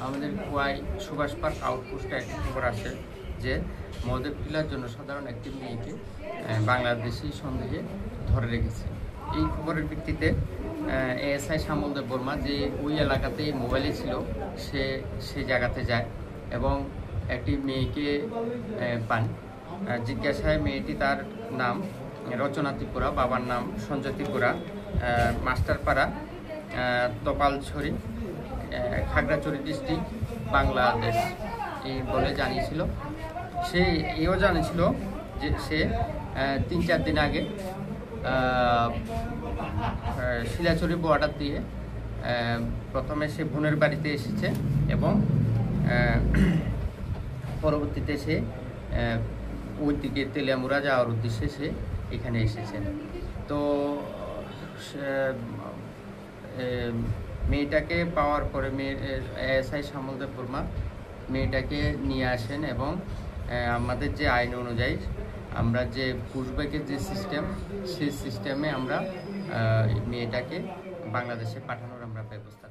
আমাদের খোয়াই সুভাষ পার্ক আউটপোস্টে একটি খবর আসে যে মদের টিলার জন্য সাধারণ একটি মেয়েকে বাংলাদেশি সন্দেহে ধরে রেখেছে। এই খবরের ভিত্তিতে এএসআই শ্যামল দেব বর্মা যে ওই এলাকাতেই মোবাইলে ছিল সে জায়গাতে যায় এবং একটি মেয়েকে পান। জিজ্ঞাসায় মেয়েটি তার নাম রচনা ত্রিপুরা, বাবার নাম সঞ্জয় ত্রিপুরা, মাস্টারপাড়া, তপালছড়ি, খাগড়াছড়ি ডিস্ট্রিক্ট, বাংলাদেশ এই বলে জানিয়েছিল। সে এও জানিয়েছিল যে সে 3-4 দিন আগে শিলাচড়ি বর্ডার দিয়ে প্রথমে সে বোনের বাড়িতে এসেছে এবং পরবর্তীতে সে ওই দিকে তেলিয়ামুড়া যাওয়ার উদ্দেশ্যে সে এখানে এসেছে। তো মেয়েটাকে পাওয়ার পরে এএসআই শ্যামল দেব বর্মা মেয়েটাকে নিয়ে আসেন এবং আমাদের যে আইন অনুযায়ী আমরা যে পুশব্যাকের যে সিস্টেম, সেই সিস্টেমে আমরা মেয়েটাকে বাংলাদেশে পাঠানোর আমরা ব্যবস্থা